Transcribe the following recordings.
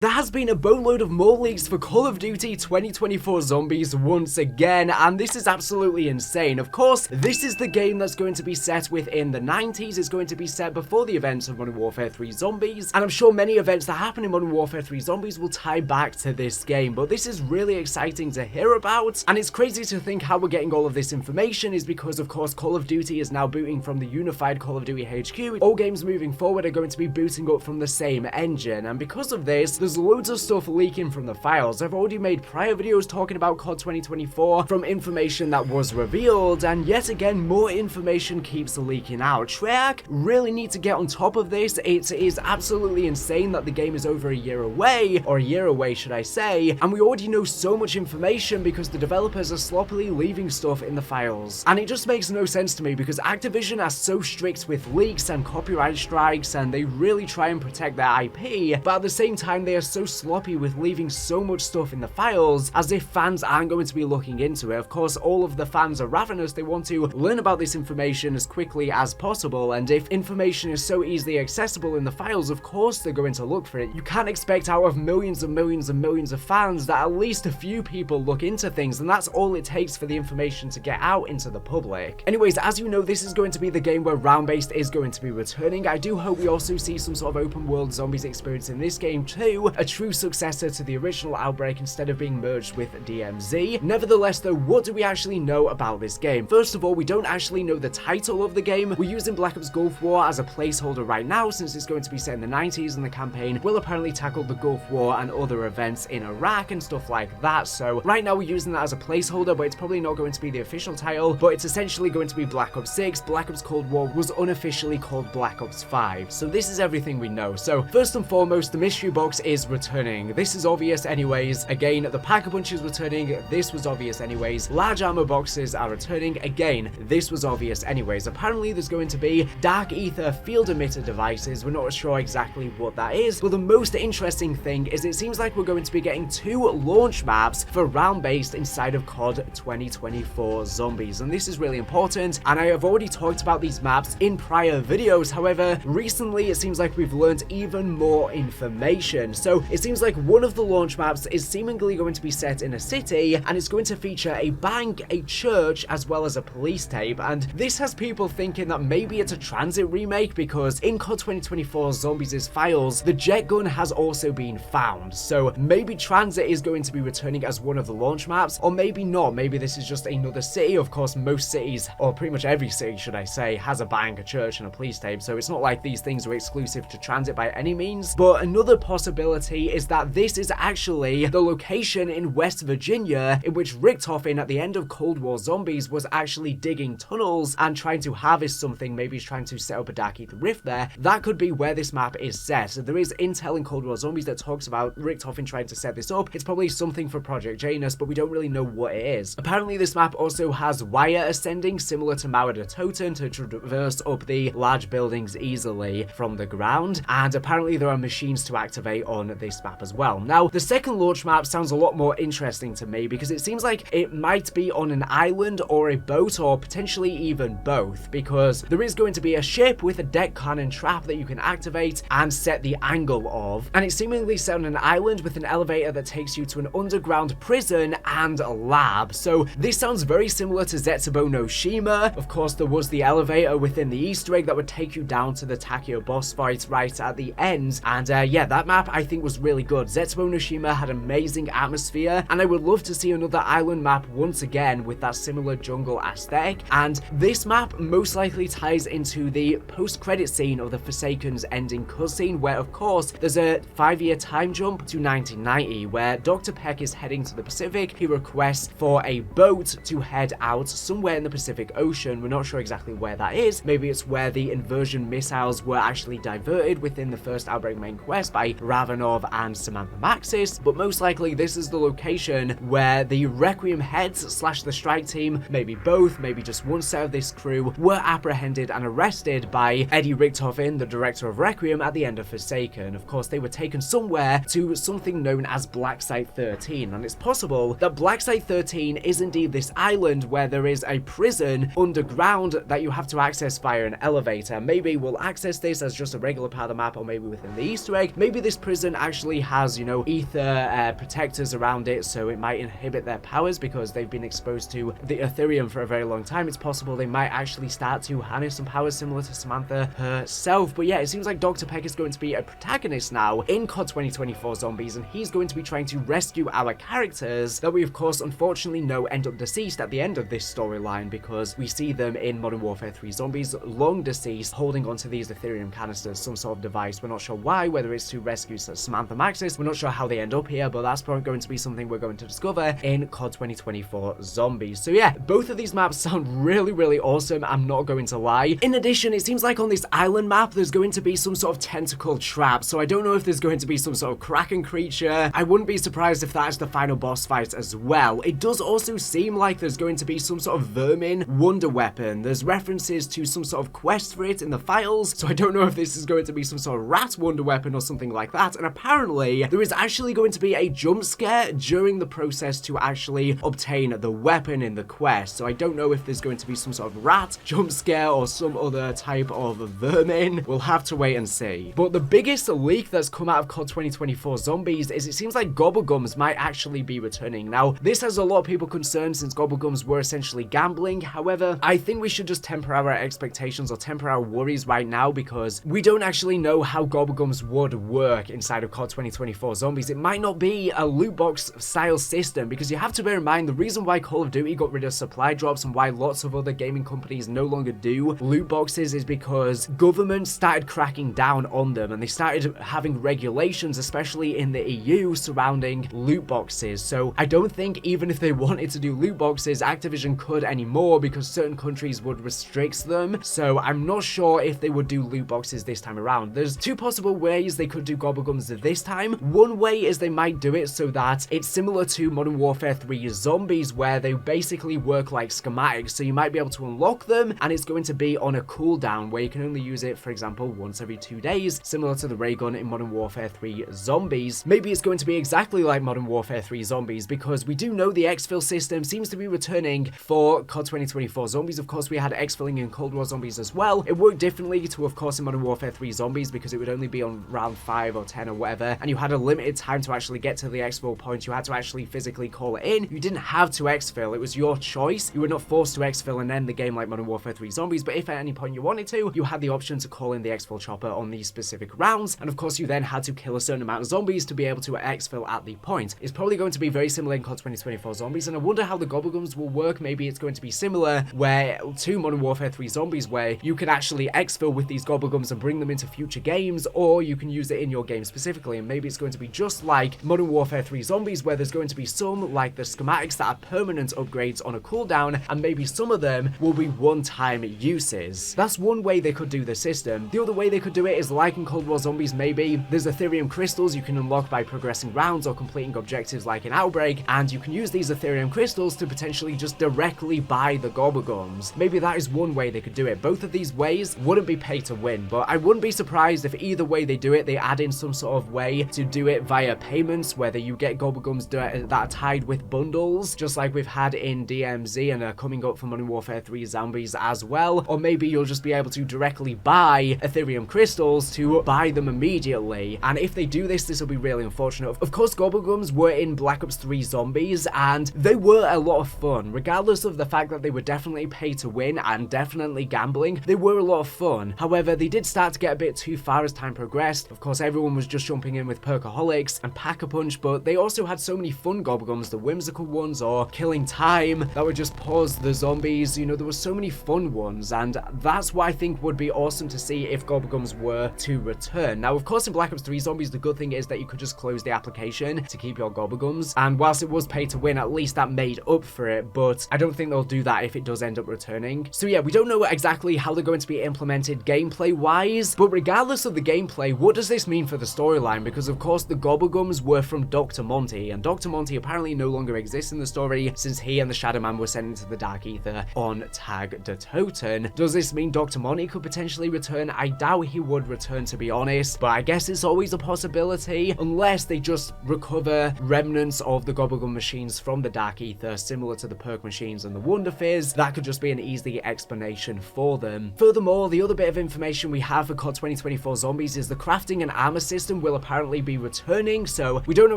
There has been a boatload of more leaks for Call of Duty 2024 Zombies once again, and this is absolutely insane. Of course, this is the game that's going to be set within the 90s, it's going to be set before the events of Modern Warfare 3 Zombies, and I'm sure many events that happen in Modern Warfare 3 Zombies will tie back to this game, but this is really exciting to hear about, and it's crazy to think how we're getting all of this information is because, of course, Call of Duty is now booting from the unified Call of Duty HQ. All games moving forward are going to be booting up from the same engine, and because of this, there's loads of stuff leaking from the files. I've already made prior videos talking about COD 2024 from information that was revealed, and yet again more information keeps leaking out. Treyarch really need to get on top of this. It is absolutely insane that the game is over a year away, or a year away should I say, and we already know so much information because the developers are sloppily leaving stuff in the files. And it just makes no sense to me because Activision are so strict with leaks and copyright strikes, and they really try and protect their IP, but at the same time they are so sloppy with leaving so much stuff in the files as if fans aren't going to be looking into it. Of course, all of the fans are ravenous. They want to learn about this information as quickly as possible, and if information is so easily accessible in the files, of course they're going to look for it. You can't expect out of millions and millions and millions of fans that at least a few people look into things, and that's all it takes for the information to get out into the public. Anyways, as you know, this is going to be the game where round-based is going to be returning. I do hope we also see some sort of open world zombies experience in this game too, a true successor to the original Outbreak instead of being merged with DMZ. Nevertheless though, what do we actually know about this game? First of all, we don't actually know the title of the game. We're using Black Ops Gulf War as a placeholder right now since it's going to be set in the 90s, and the campaign will apparently tackle the Gulf War and other events in Iraq and stuff like that. So right now we're using that as a placeholder, but it's probably not going to be the official title, but it's essentially going to be Black Ops 6. Black Ops Cold War was unofficially called Black Ops 5. So this is everything we know. So first and foremost, the mystery box is returning. This is obvious anyways. Again, the Pack-a-Punch is returning. This was obvious anyways. Large armor boxes are returning. Again, this was obvious anyways. Apparently there's going to be dark ether field emitter devices. We're not sure exactly what that is, but the most interesting thing is it seems like we're going to be getting 2 launch maps for round-based inside of COD 2024 Zombies, and this is really important, and I have already talked about these maps in prior videos. However, recently it seems like we've learned even more information. So it seems like one of the launch maps is seemingly going to be set in a city, and it's going to feature a bank, a church, as well as a police tape, and this has people thinking that maybe it's a TranZit remake because in COD 2024 Zombies' files, the jet gun has also been found. So maybe TranZit is going to be returning as one of the launch maps, or maybe not. Maybe this is just another city. Of course, most cities, or pretty much every city should I say, has a bank, a church, and a police tape, so it's not like these things are exclusive to TranZit by any means. But another possibility is that this is actually the location in West Virginia in which Richtofen at the end of Cold War Zombies was actually digging tunnels and trying to harvest something. Maybe he's trying to set up a dark ether rift there. That could be where this map is set. So there is intel in Cold War Zombies that talks about Richtofen trying to set this up. It's probably something for Project Janus, but we don't really know what it is. Apparently this map also has wire ascending similar to Mauer Toten to traverse up the large buildings easily from the ground, and apparently there are machines to activate on this map as well. Now, the second launch map sounds a lot more interesting to me because it seems like it might be on an island or a boat, or potentially even both, because there is going to be a ship with a deck cannon trap that you can activate and set the angle of, and it's seemingly set on an island with an elevator that takes you to an underground prison and a lab. So this sounds very similar to Zetsubo no Shima. Of course, there was the elevator within the Easter egg that would take you down to the Takeo boss fight right at the end, and yeah, that map I think was really good. Zetsubo no Shima had amazing atmosphere, and I would love to see another island map once again with that similar jungle aesthetic, and this map most likely ties into the post-credit scene of the Forsaken's ending cutscene, where of course there's a 5-year time jump to 1990 where Dr. Peck is heading to the Pacific. He requests for a boat to head out somewhere in the Pacific Ocean. We're not sure exactly where that is. Maybe it's where the inversion missiles were actually diverted within the first Outbreak main quest by Ravenov and Samantha Maxis, but most likely this is the location where the Requiem heads / the strike team, maybe both, maybe just one set of this crew, were apprehended and arrested by Eddie Richtofen, the director of Requiem, at the end of Forsaken. Of course, they were taken somewhere to something known as Blacksite 13, and it's possible that Blacksite 13 is indeed this island where there is a prison underground that you have to access via an elevator. Maybe we'll access this as just a regular part of the map, or maybe within the Easter egg. Maybe this prison skeleton actually has, you know, ether protectors around it, so it might inhibit their powers because they've been exposed to the Ethereum for a very long time. It's possible they might actually start to harness some powers similar to Samantha herself. But yeah, it seems like Dr. Peck is going to be a protagonist now in COD 2024 Zombies, and he's going to be trying to rescue our characters that we, of course, unfortunately know end up deceased at the end of this storyline, because we see them in Modern Warfare 3 Zombies long deceased, holding onto these Ethereum canisters, some sort of device. We're not sure why, whether it's to rescue Samantha Maxis. We're not sure how they end up here, but that's probably going to be something we're going to discover in COD 2024 Zombies. So yeah, both of these maps sound really, really awesome, I'm not going to lie. In addition, it seems like on this island map, there's going to be some sort of tentacle trap, so I don't know if there's going to be some sort of Kraken creature. I wouldn't be surprised if that is the final boss fight as well. It does also seem like there's going to be some sort of vermin wonder weapon. There's references to some sort of quest for it in the files, so I don't know if this is going to be some sort of rat wonder weapon or something like that. And apparently, there is actually going to be a jump scare during the process to actually obtain the weapon in the quest, so I don't know if there's going to be some sort of rat jump scare or some other type of vermin. We'll have to wait and see. But the biggest leak that's come out of COD 2024 Zombies is it seems like Gobblegums might actually be returning. Now, this has a lot of people concerned since Gobblegums were essentially gambling. However, I think we should just temper our expectations or temper our worries right now, because we don't actually know how Gobblegums would work inside of COD 2024 Zombies. It might not be a loot box style system, because you have to bear in mind the reason why Call of Duty got rid of supply drops and why lots of other gaming companies no longer do loot boxes is because governments started cracking down on them, and they started having regulations, especially in the EU, surrounding loot boxes. So I don't think even if they wanted to do loot boxes, Activision could anymore, because certain countries would restrict them. So I'm not sure if they would do loot boxes this time around. There's two possible ways they could do Gobblegums this time. One way is they might do it so that it's similar to Modern Warfare 3 Zombies, where they basically work like schematics, so you might be able to unlock them, and it's going to be on a cooldown where you can only use it, for example, once every 2 days, similar to the ray gun in Modern Warfare 3 Zombies. Maybe it's going to be exactly like Modern Warfare 3 Zombies, because we do know the exfil system seems to be returning for COD 2024 Zombies. Of course, we had exfilling in Cold War Zombies as well. It worked differently to, of course, in Modern Warfare 3 Zombies, because it would only be on round 5 or 10 or whatever, and you had a limited time to actually get to the exfil point. You had to actually physically call it in. You didn't have to exfil. It was your choice. You were not forced to exfil and end the game like Modern Warfare 3 Zombies, but if at any point you wanted to, you had the option to call in the exfil chopper on these specific rounds, and of course you then had to kill a certain amount of zombies to be able to exfil at the point. It's probably going to be very similar in COD 2024 Zombies, and I wonder how the Gobblegums will work. Maybe it's going to be similar where to Modern Warfare 3 Zombies, where you can actually exfil with these Gobblegums and bring them into future games, or you can use it in your game specifically, and maybe it's going to be just like Modern Warfare 3 Zombies, where there's going to be some, like the schematics, that are permanent upgrades on a cooldown, and maybe some of them will be one-time uses. That's one way they could do the system. The other way they could do it is like in Cold War Zombies, maybe there's Ethereum crystals you can unlock by progressing rounds or completing objectives like in Outbreak, and you can use these Ethereum crystals to potentially just directly buy the Gobblegums. Maybe that is one way they could do it. Both of these ways wouldn't be pay to win, but I wouldn't be surprised if either way they do it, they add in some sort of way to do it via payments, whether you get Gobblegums that are tied with bundles, just like we've had in DMZ and are coming up for Modern Warfare 3 Zombies as well, or maybe you'll just be able to directly buy Ethereum crystals to buy them immediately. And if they do this, this will be really unfortunate. Of course, Gobblegums were in Black Ops 3 Zombies, and they were a lot of fun, regardless of the fact that they were definitely pay to win and definitely gambling. They were a lot of fun. However, they did start to get a bit too far as time progressed. Of course, everyone was just jumping in with Perkaholics and Pack-a-Punch, but they also had so many fun Gobblegums, the whimsical ones, or Killing Time, that would just pause the zombies. You know, there were so many fun ones, and that's what I think would be awesome to see if Gobblegums were to return. Now, of course, in Black Ops 3 Zombies, the good thing is that you could just close the application to keep your Gobblegums, and whilst it was pay to win, at least that made up for it, but I don't think they'll do that if it does end up returning. So yeah, we don't know exactly how they're going to be implemented gameplay-wise, but regardless of the gameplay, what does this mean for the storyline? Because of course, the Gobblegums were from Dr. Monty, and Dr. Monty apparently no longer exists in the story since he and the Shadow Man were sent into the Dark Ether on Tag de Toten. Does this mean Dr. Monty could potentially return? I doubt he would return, to be honest, but I guess it's always a possibility, unless they just recover remnants of the Gobblegum machines from the Dark Ether, similar to the Perk machines and the Wonder Fizz. That could just be an easy explanation for them. Furthermore, the other bit of information we have for COD 2024 Zombies is the crafting and armor system system will apparently be returning, so we don't know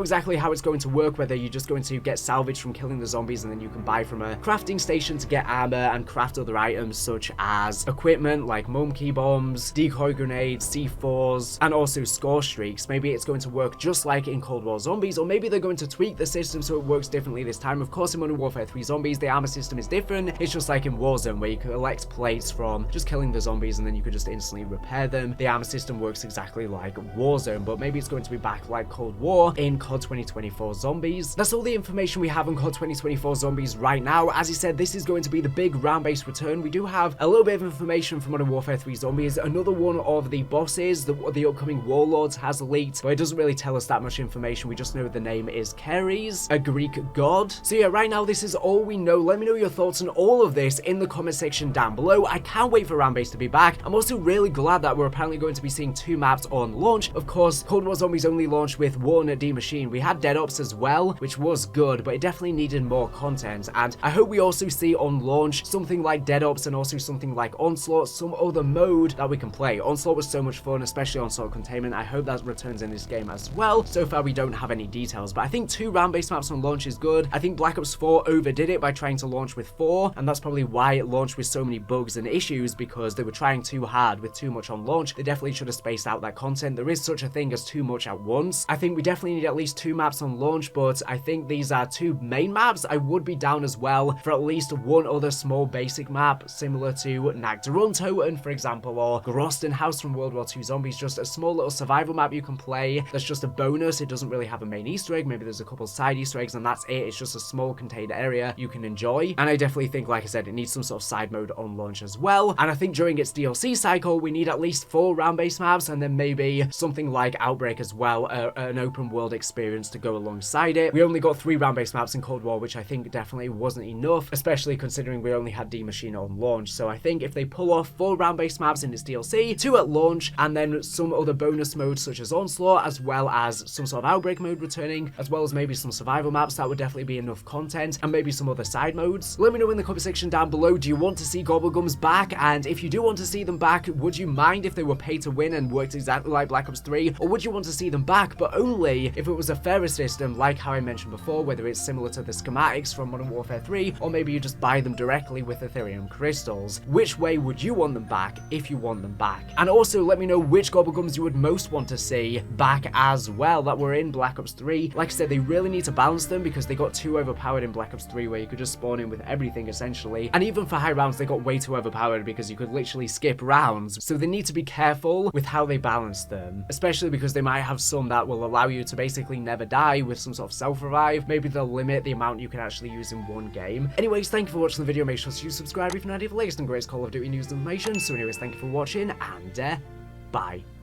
exactly how it's going to work, whether you're just going to get salvage from killing the zombies and then you can buy from a crafting station to get armor and craft other items such as equipment like monkey bombs, decoy grenades, C4s, and also score streaks. Maybe it's going to work just like in Cold War Zombies, or maybe they're going to tweak the system so it works differently this time. Of course, in Modern Warfare 3 Zombies, the armor system is different. It's just like in Warzone, where you collect plates from just killing the zombies and then you could just instantly repair them. The armor system works exactly like Warzone, but maybe it's going to be back like Cold War in COD 2024 Zombies. That's all the information we have on COD 2024 Zombies right now. As I said, this is going to be the big round-based return. We do have a little bit of information from Modern Warfare 3 Zombies. Another one of the bosses, the upcoming warlords, has leaked, but it doesn't really tell us that much information. We just know the name is Keres, a Greek god. So yeah, right now this is all we know. Let me know your thoughts on all of this in the comment section down below. I can't wait for round-based to be back. I'm also really glad that we're apparently going to be seeing 2 maps on launch. Of course, Cold War Zombies only launched with one D machine. We had Dead Ops as well, which was good, but it definitely needed more content. And I hope we also see on launch something like Dead Ops and also something like Onslaught, some other mode that we can play. Onslaught was so much fun, especially Onslaught Containment. I hope that returns in this game as well. So far, we don't have any details, but I think 2 round-based maps on launch is good. I think Black Ops 4 overdid it by trying to launch with 4, and that's probably why it launched with so many bugs and issues, because they were trying too hard with too much on launch. They definitely should have spaced out that content. There is such a thing as too much at once. I think we definitely need at least 2 maps on launch, but I think these are 2 main maps. I would be down as well for at least one other small basic map, similar to Nagdarontoten, for example, or Groston House from World War II Zombies, just a small little survival map you can play. That's just a bonus. It doesn't really have a main Easter egg. Maybe there's a couple side Easter eggs and that's it. It's just a small contained area you can enjoy. And I definitely think, like I said, it needs some sort of side mode on launch as well. And I think during its DLC cycle, we need at least 4 round-based maps, and then maybe something like Outbreak as well, an open world experience to go alongside it. We only got 3 round-based maps in Cold War, which I think definitely wasn't enough, especially considering we only had D Machine on launch. So I think if they pull off 4 round-based maps in its DLC, 2 at launch, and then some other bonus modes such as Onslaught, as well as some sort of Outbreak mode returning, as well as maybe some survival maps, that would definitely be enough content, and maybe some other side modes. Let me know in the comment section down below, do you want to see Gobblegums back? And if you do want to see them back, would you mind if they were pay to win and worked exactly like Black Ops 3? Or would you want to see them back, but only if it was a fairer system, like how I mentioned before, whether it's similar to the schematics from Modern Warfare 3, or maybe you just buy them directly with Ethereum crystals? Which way would you want them back, if you want them back? And also let me know which Gobblegums you would most want to see back as well that were in Black Ops 3. Like I said, they really need to balance them because they got too overpowered in Black Ops 3, where you could just spawn in with everything essentially. And even for high rounds, they got way too overpowered because you could literally skip rounds. So they need to be careful with how they balance them, especially because they might have some that will allow you to basically never die with some sort of self-revive. Maybe they'll limit the amount you can actually use in one game. Anyways, thank you for watching the video. Make sure to subscribe if you're not the latest and greatest Call of Duty news and information. So anyways, thank you for watching, and bye.